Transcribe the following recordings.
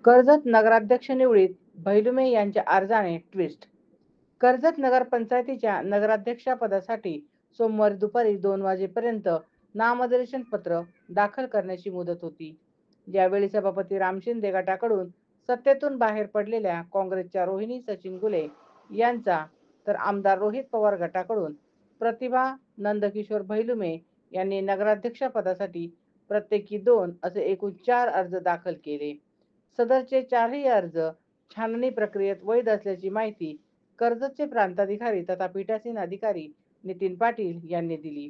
कर्जत नगराध्यक्ष निवडीत भैलुमे यांच्या अर्जाने ट्विस्ट. कर्जत नगरपंचायतीच्या नगराध्यक्षपदासाठी सोमवारी दुपारी 2 वाजेपर्यंत नामनिर्देशन पत्र दाखल करण्याची मुदत होती. यावेळी सभापती राम शिंदे गटाकडून सत्तेतून बाहेर पडलेल्या काँग्रेसच्या रोहिणी सचिन घुले यांचा, तर आमदार रोहित पवार गटाकडून प्रतिभा नंदकिशोर भैलुमे यांनी नगराध्यक्षपदासाठी प्रत्येकी 2 असे एकूण 4 अर्ज दाखल केले. सदरचे 4ही अर्ज छाननी प्रक्रियेत वैध असल्याची माहिती कर्जतचे प्रांताधिकारी तथा पीठासीन अधिकारी नितीन पाटील यांनी दिली.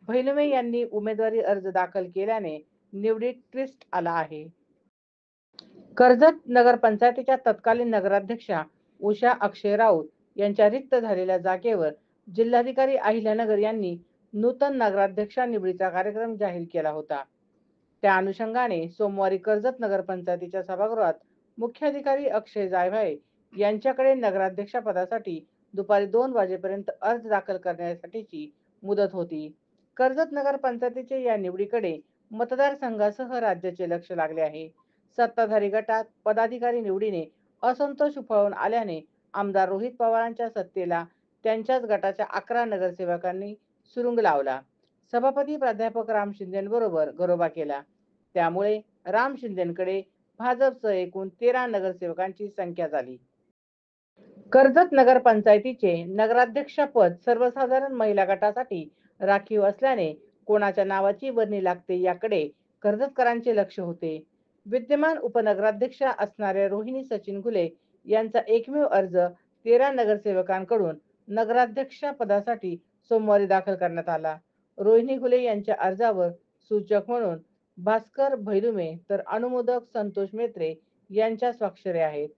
भैलुमे यांनी उमेदवारी अर्ज दाखल केल्याने निवडीत ट्विस्ट आला आहे. कर्जत नगरपंचायतीच्या तत्कालीन नगराध्यक्षा उषा अक्षय राऊत यांच्या रिक्त झालेल्या जागेवर जिल्हाधिकारी अहिल्यानगर यांनी नूतन नगराध्यक्षा निवडीचा कार्यक्रम जाहीर केला होता. त्या अनुषंगाने सोमवारी कर्जत नगरपंचायतीच्या सभागृहात मुख्याधिकारी अक्षय जायभाये यांच्याकडे नगराध्यक्षपदासाठी दुपारी 2 वाजेपर्यंत अर्ज दाखल करण्यासाठीची मुदत होती. कर्जत नगरपंचायतीच्या या निवडीकडे मतदारसंघासह राज्याचे लक्ष लागले आहे. सत्ताधारी गटात पदाधिकारी निवडीने असंतोष उफाळून आल्याने आमदार रोहित पवारांच्या सत्तेला त्यांच्याच गटाच्या 11 नगरसेवकांनी सुरुंग लावला. सभापती प्राध्यापक राम शिंदेंबरोबर घरोबा केला. त्यामुळे राम शिंदेंकडे भाजपसह एकूण 13 नगरसेवकांची संख्या झाली. कर्जत नगरपंचायतीचे नगराध्यक्षपद सर्वसाधारण महिला गटासाठी राखीव असल्याने कोणाच्या नावाची वर्णी लागते याकडे कर्जतकरांचे लक्ष होते. विद्यमान उपनगराध्यक्षा असणाऱ्या रोहिणी सचिन घुले यांचा एकमेव अर्ज 13 नगरसेवकांकडून नगराध्यक्षपदासाठी सोमवारी दाखल करण्यात आला. रोहिणी घुले यांच्या अर्जावर सूचक म्हणून भास्कर भैलुमे तर अनुमोदक संतोष मेत्रे यांच्या स्वाक्षऱ्या आहेत.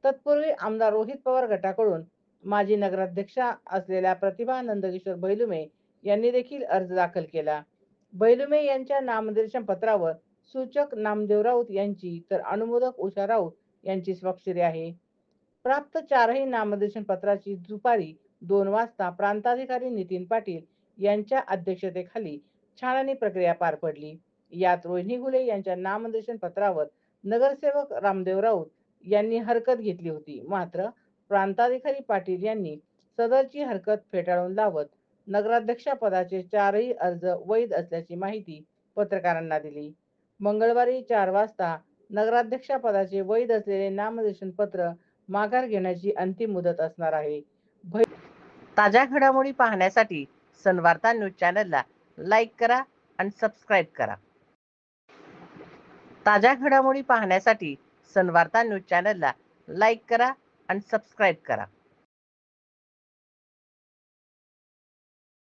तत्पूर्वी आमदार रोहित पवार गटाकडून माजी नगराध्यक्षा असलेल्या प्रतिभा नंदकिशोर भैलुमे यांनी देखील अर्ज दाखल केला. भैलुमे यांच्या नामनिर्देशन पत्रावर सूचक नामदेव राऊत यांची तर अनुमोदक उषा राऊत यांची स्वाक्षरी आहे. प्राप्त 4ही नामनिर्देशन पत्राची दुपारी 2 वाजता प्रांताधिकारी नितीन पाटील यांच्या अध्यक्षतेखाली छाननी प्रक्रिया पार पडली. यात रोहिणी घुले यांच्या नामनिर्देशन पत्रावर नगरसेवक रामदेव राऊत यांनी हरकत घेतली होती. मात्र प्रांताधिकारी पाटील यांनी सदरची हरकत फेटाळून लावत नगराध्यक्षपदाचे 4ही अर्ज वैध असल्याची माहिती पत्रकारांना दिली. मंगळवारी 4 वाजता नगराध्यक्षपदाचे वैध असलेले नामनिर्देशन पत्र माघार घेण्याची अंतिम मुदत असणार आहे. ताज्या घडामोडी पाहण्यासाठी सनवार्ता न्यूज चॅनलला लाईक करा आणि सबस्क्राईब करा. ताज्या घडामोडी पाहण्यासाठी सनवार्ता न्यूज चॅनलला लाईक करा आणि सबस्क्राईब करा.